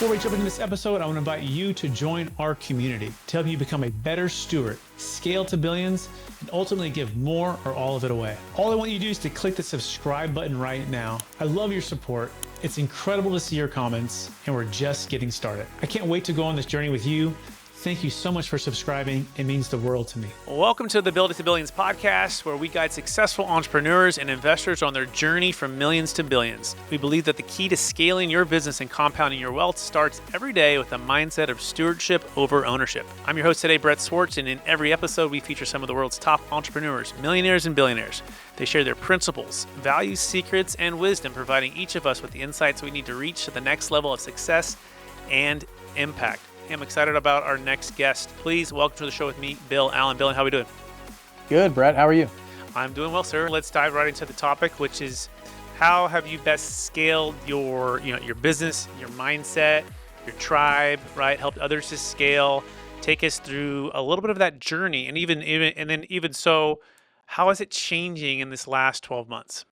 Before we jump into this episode, I want to invite you to join our community to help you become a better steward, scale to billions, and ultimately give more or all of it away. All I want you to do is to click the subscribe button right now. I love your support. It's incredible to see your comments, and we're just getting started. I can't wait to go on this journey with you. Thank you so much for subscribing. It means the world to me. Welcome to the Build It to Billions podcast, where we guide successful entrepreneurs and investors on their journey from millions to billions. We believe that the key to scaling your business and compounding your wealth starts every day with a mindset of stewardship over ownership. I'm your host today, Brett Swartz, and in every episode, we feature some of the world's top entrepreneurs, millionaires, and billionaires. They share their principles, values, secrets, and wisdom, providing each of us with the insights we need to reach to the next level of success and impact. I'm excited about our next guest. Please welcome to the show with me, Bill Allen. Bill, how are we doing? Good, Brett. How are you? I'm doing well, sir. Let's dive right into the topic, which is how have you best scaled your business, your mindset, your tribe, right? Helped others to scale. Take us through a little bit of that journey, and even so, how is it changing in this last 12 months?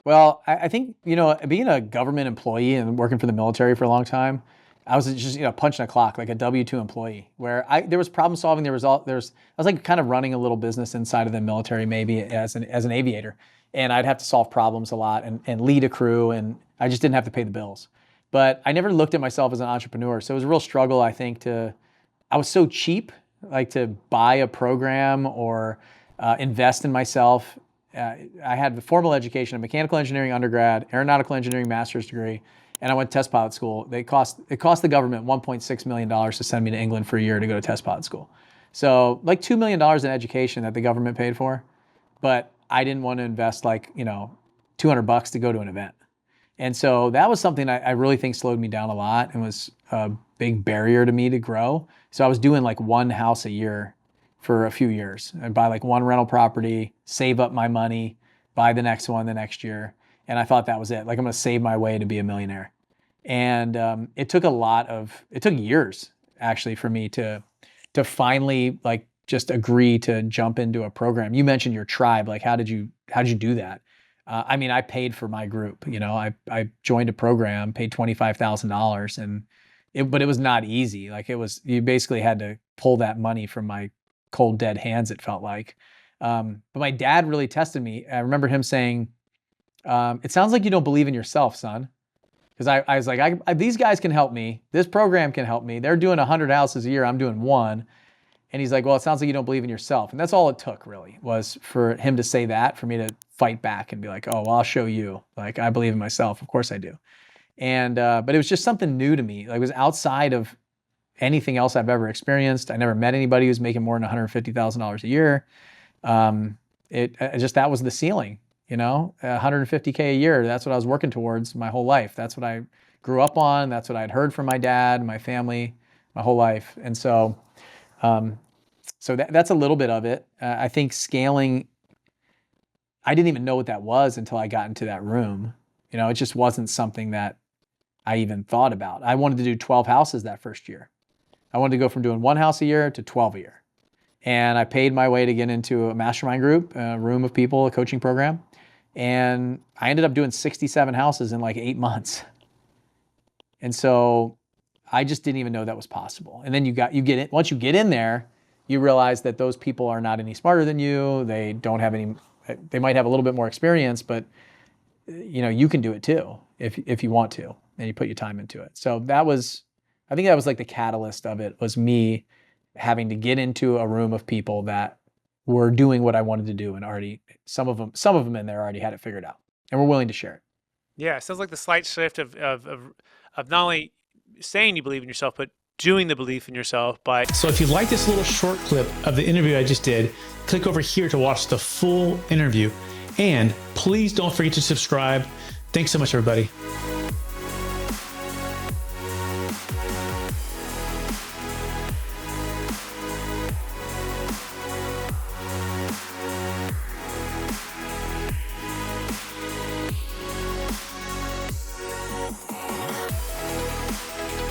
Well, I think, being a government employee and working for the military for a long time, I was just, punching a clock like a W-2 employee where there was problem solving. I was like kind of running a little business inside of the military, maybe as an aviator. And I'd have to solve problems a lot and lead a crew, and I just didn't have to pay the bills. But I never looked at myself as an entrepreneur. So it was a real struggle, I think, I was so cheap, like to buy a program or invest in myself. I had a formal education, a mechanical engineering undergrad, aeronautical engineering master's degree, and I went to test pilot school. It cost the government $1.6 million to send me to England for a year to go to test pilot school. So like $2 million in education that the government paid for, but I didn't want to invest $200 to go to an event. And so that was something I really think slowed me down a lot and was a big barrier to me to grow. So I was doing like one house a year for a few years. I'd buy like one rental property, save up my money, buy the next one the next year. And I thought that was it. Like, I'm going to save my way to be a millionaire. And it took years actually for me to finally like just agree to jump into a program. You mentioned your tribe. Like, how did you do that? I paid for my group. I joined a program, paid $25,000, but it was not easy. Like, you basically had to pull that money from my cold dead hands, it felt like. But my dad really tested me. I remember him saying, it sounds like you don't believe in yourself, son. Because I was like, these guys can help me. This program can help me. They're doing 100 houses a year. I'm doing one. And he's like, well, it sounds like you don't believe in yourself. And that's all it took, really, was for him to say that, for me to fight back and be like, oh, well, I'll show you. Like, I believe in myself. Of course I do. And but it was just something new to me. Like, it was outside of anything else I've ever experienced. I never met anybody who's making more than $150,000 a year. That was the ceiling. $150K a year. That's what I was working towards my whole life. That's what I grew up on. That's what I'd heard from my dad, my family, my whole life. And so, that's a little bit of it. I think scaling, I didn't even know what that was until I got into that room. It just wasn't something that I even thought about. I wanted to do 12 houses that first year. I wanted to go from doing one house a year to 12 a year. And I paid my way to get into a mastermind group, a room of people, a coaching program. And I ended up doing 67 houses in like 8 months. And so I just didn't even know that was possible. And then once you get in there, you realize that those people are not any smarter than you. They might have a little bit more experience, but you can do it too if you want to, and you put your time into it. So I think that was like the catalyst of it, was me having to get into a room of people that were doing what I wanted to do, and already some of them in there already had it figured out and were willing to share it. Yeah, it sounds like the slight shift of not only saying you believe in yourself, but doing the belief in yourself. So if you like this little short clip of the interview I just did, click over here to watch the full interview. And please don't forget to subscribe. Thanks so much, everybody.